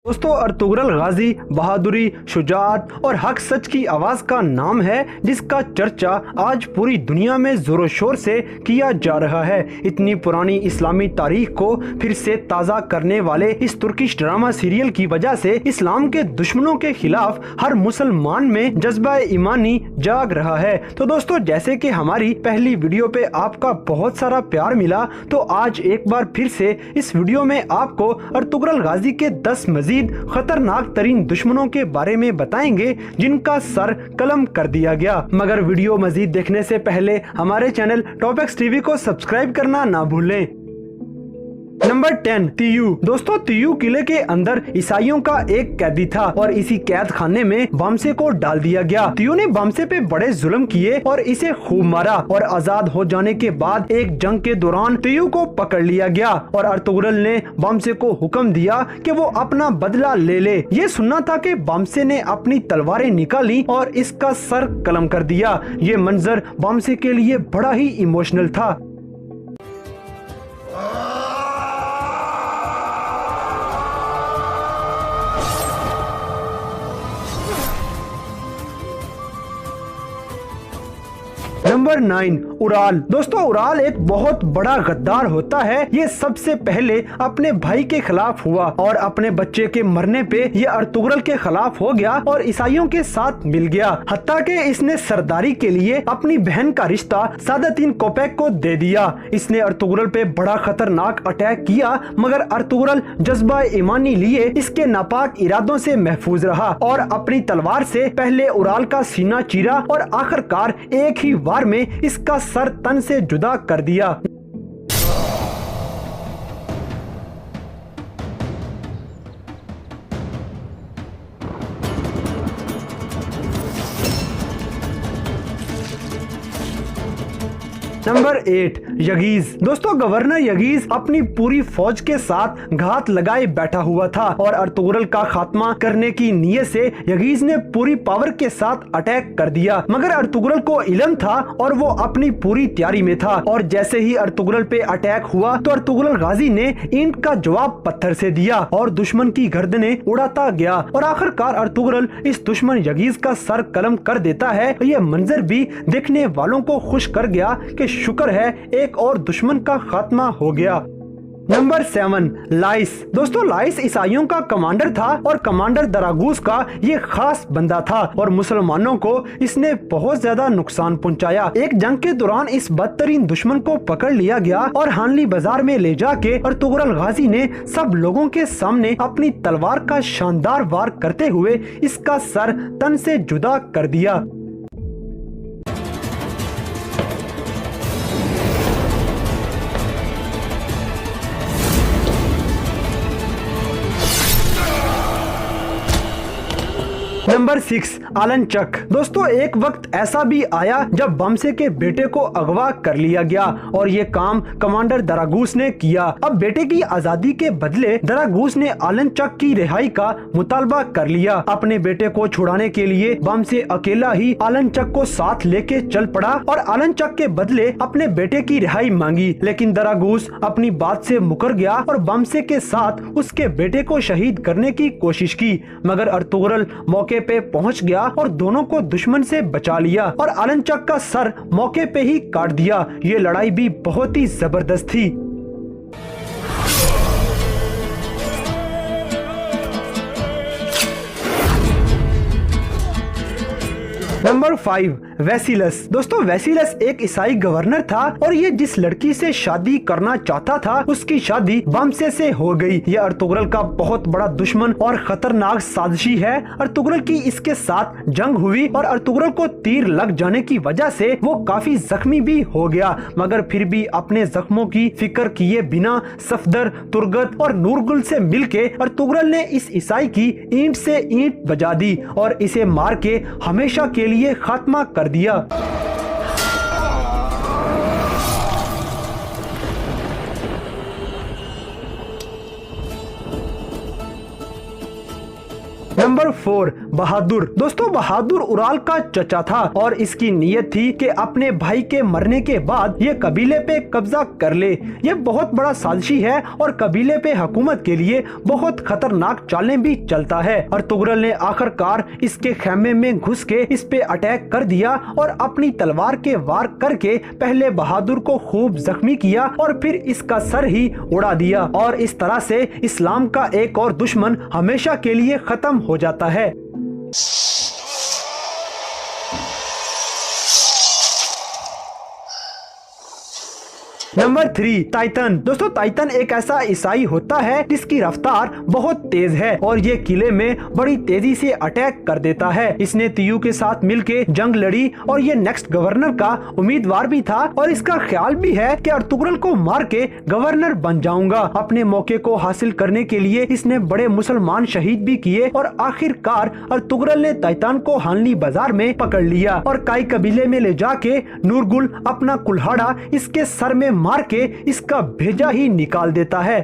दोस्तों, अर्तुगरुल गाजी बहादुरी, शुजाअत और हक सच की आवाज का नाम है, जिसका चर्चा आज पूरी दुनिया में जोरों शोर से किया जा रहा है। इतनी पुरानी इस्लामी तारीख को फिर से ताज़ा करने वाले इस तुर्किश ड्रामा सीरियल की वजह से इस्लाम के दुश्मनों के खिलाफ हर मुसलमान में जज्बा ईमानी जाग रहा है। तो दोस्तों, जैसे कि हमारी पहली वीडियो पे आपका बहुत सारा प्यार मिला, तो आज एक बार फिर से इस वीडियो में आपको अर्तुगरुल गाजी के 10 मजीद खतरनाक तरीन दुश्मनों के बारे में बताएंगे, जिनका सर कलम कर दिया गया। मगर वीडियो मजीद देखने से पहले हमारे चैनल टॉपएक्स टीवी को सब्सक्राइब करना ना भूलें। नंबर 10, तियू। दोस्तों, तियू किले के अंदर ईसाइयों का एक कैदी था और इसी कैद खाने में बामसे को डाल दिया गया। तियू ने बामसे पे बड़े जुल्म किए और इसे खूब मारा और आजाद हो जाने के बाद एक जंग के दौरान तियू को पकड़ लिया गया और अर्तुगरुल ने बामसे को हुक्म दिया कि वो अपना बदला ले ले। ये सुनना था कि बामसे ने अपनी तलवारें निकाली और इसका सर कलम कर दिया। ये मंजर बामसे के लिए बड़ा ही इमोशनल था। Number 9, Ural. दोस्तों, उराल एक बहुत बड़ा गद्दार होता है। ये सबसे पहले अपने भाई के खिलाफ हुआ और अपने बच्चे के मरने पे ये अर्तुगरुल के खिलाफ हो गया और ईसाइयों के साथ मिल गया। हत्ता के इसने सरदारी के लिए अपनी बहन का रिश्ता सादतीन कोपेक को दे दिया। इसने अर्तुगरुल पे बड़ा खतरनाक अटैक किया, मगर अर्तुगरुल जज्बा ईमानी लिए इसके नापाक इरादों से महफूज रहा और अपनी तलवार से पहले उराल का सीना चीरा और आखिरकार एक ही वार में इसका सर तन से जुदा कर दिया। नंबर 8, यगीज। दोस्तों, गवर्नर यगीज अपनी पूरी फौज के साथ घात लगाए बैठा हुआ था और अर्तुगरुल का खात्मा करने की नीयत से यगीज ने पूरी पावर के साथ अटैक कर दिया। मगर अर्तुगरुल को इल्म था और वो अपनी पूरी तैयारी में था और जैसे ही अर्तुगरुल पे अटैक हुआ तो अर्तुगरुल गाजी ने ईंट का जवाब पत्थर से दिया और दुश्मन की गर्दनें उड़ाता गया और आखिरकार अर्तुगरुल इस दुश्मन यगीज का सर कलम कर देता है। ये मंजर भी देखने वालों को खुश कर गया कि शुक्र है एक और दुश्मन का खात्मा हो गया। नंबर 7, लाइस। दोस्तों, लाइस ईसाइयों का कमांडर था और कमांडर दरागूस का ये खास बंदा था और मुसलमानों को इसने बहुत ज्यादा नुकसान पहुंचाया। एक जंग के दौरान इस बदतरीन दुश्मन को पकड़ लिया गया और हानली बाजार में ले जाके अर्तुगरुल गाजी ने सब लोगों के सामने अपनी तलवार का शानदार वार करते हुए इसका सर तन से जुदा कर दिया। नंबर 6, आलनचक। दोस्तों, एक वक्त ऐसा भी आया जब बामसे के बेटे को अगवा कर लिया गया और ये काम कमांडर दरागूस ने किया। अब बेटे की आजादी के बदले दरागूस ने आलनचक की रिहाई का मुतालबा कर लिया। अपने बेटे को छुड़ाने के लिए बामसे अकेला ही आलनचक को साथ लेके चल पड़ा और आलनचक के बदले अपने बेटे की रिहाई मांगी, लेकिन दरागूस अपनी बात से मुकर गया और बामसे के साथ उसके बेटे को शहीद करने की कोशिश की। मगर अर्तुगरुल मौके पे पहुंच गया और दोनों को दुश्मन से बचा लिया और आलनचक का सर मौके पे ही काट दिया। ये लड़ाई भी बहुत ही जबरदस्त थी। नंबर 5, वेसिलस। दोस्तों, वेसिलस एक ईसाई गवर्नर था और ये जिस लड़की से शादी करना चाहता था उसकी शादी बामसे से हो गई। ये अर्तुगरुल का बहुत बड़ा दुश्मन और खतरनाक साजिशी है। अर्तुगरुल की इसके साथ जंग हुई और अर्तुगरुल को तीर लग जाने की वजह से वो काफी जख्मी भी हो गया, मगर फिर भी अपने जख्मों की फिक्र किए बिना सफदर, तुर्गत और नूरगुल से मिलके अर्तुगरुल ने इस ईसाई की ईंट से ईंट बजा दी और इसे मार के हमेशा के लिए खात्मा कर दिया। नंबर 4, बहादुर। दोस्तों बहादुर उराल का चचा था और इसकी नीयत थी कि अपने भाई के मरने के बाद ये कबीले पे कब्जा कर ले। ये बहुत बड़ा साजिशी है और कबीले पे हुकूमत के लिए बहुत खतरनाक चालें भी चलता है। अर्तुगरुल ने आखिरकार इसके खेमे में घुस के इस पे अटैक कर दिया और अपनी तलवार के वार करके पहले बहादुर को खूब जख्मी किया और फिर इसका सर ही उड़ा दिया और इस तरह से इस्लाम का एक और दुश्मन हमेशा के लिए खत्म हो जाता है। Number 3 Titan. दोस्तों टाइटन एक ऐसा ईसाई होता है जिसकी रफ्तार बहुत तेज है और ये किले में बड़ी तेजी से अटैक कर देता है। इसने तियू के साथ मिलके जंग लड़ी और ये नेक्स्ट गवर्नर का उम्मीदवार भी था और इसका ख्याल भी है कि अर्तुगरुल को मार के गवर्नर बन जाऊंगा। अपने मौके को हासिल करने के लिए इसने बड़े मुसलमान शहीद भी किए और आखिरकार अर्तुगरुल ने टाइटन को हानली बाजार में पकड़ लिया और काई कबीले में ले जाके नूरगुल अपना कुल्हाड़ा इसके सर में मार के इसका भेजा ही निकाल देता है।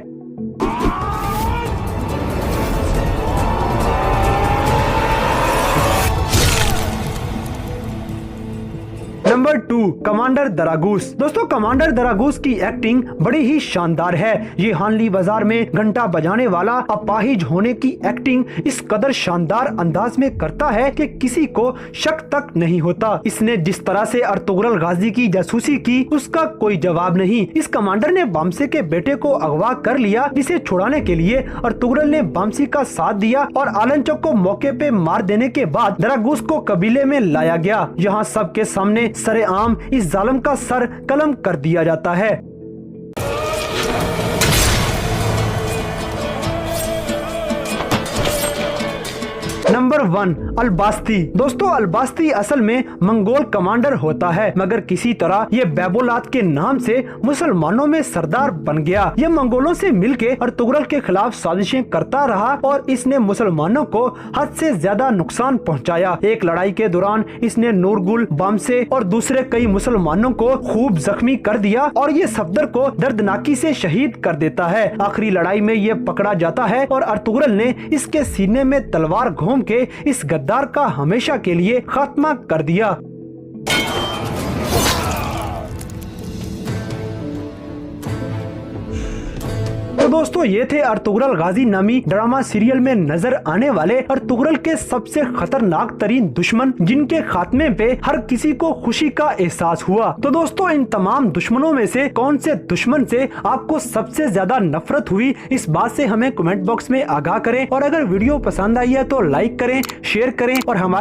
Number 2 commander Dragos. दोस्तों कमांडर दरागूस की एक्टिंग बड़ी ही शानदार है। ये हानली बाजार में घंटा बजाने वाला अपाहिज होने की एक्टिंग इस कदर शानदार अंदाज में करता है कि किसी को शक तक नहीं होता। इसने जिस तरह से अर्तुगरुल गाजी की जासूसी की उसका कोई जवाब नहीं। इस कमांडर ने बामसे के बेटे को अगवा कर लिया जिसे छुड़ाने के लिए अर्तुगरुल ने बामसी का साथ दिया और आलनचक को मौके पे मार देने के बाद दरागूस को कबीले में लाया गया। यहाँ सबके सामने सरेआम इस जालिम का सर कलम कर दिया जाता है। नंबर 1 अलबास्ती। दोस्तों अलबास्ती असल में मंगोल कमांडर होता है मगर किसी तरह ये बैबोलात के नाम से मुसलमानों में सरदार बन गया। ये मंगोलों से मिलके अर्तुगरुल के खिलाफ साजिशें करता रहा और इसने मुसलमानों को हद से ज्यादा नुकसान पहुंचाया। एक लड़ाई के दौरान इसने नूरगुल, बामसे और दूसरे कई मुसलमानों को खूब जख्मी कर दिया और ये सफदर को दर्दनाकी से शहीद कर देता है। आखिरी लड़ाई में ये पकड़ा जाता है और अर्तुगरुल ने इसके सीने में तलवार घोंप के इस गद्दार का हमेशा के लिए खात्मा कर दिया। तो दोस्तों ये थे अर्तुगरुल गाजी नामी ड्रामा सीरियल में नजर आने वाले अर्तुगरुल के सबसे खतरनाक तरीन दुश्मन जिनके खात्मे पे हर किसी को खुशी का एहसास हुआ। तो दोस्तों इन तमाम दुश्मनों में से कौन से दुश्मन से आपको सबसे ज्यादा नफरत हुई इस बात से हमें कमेंट बॉक्स में आगाह करें और अगर वीडियो पसंद आई है तो लाइक करें, शेयर करें और हमारे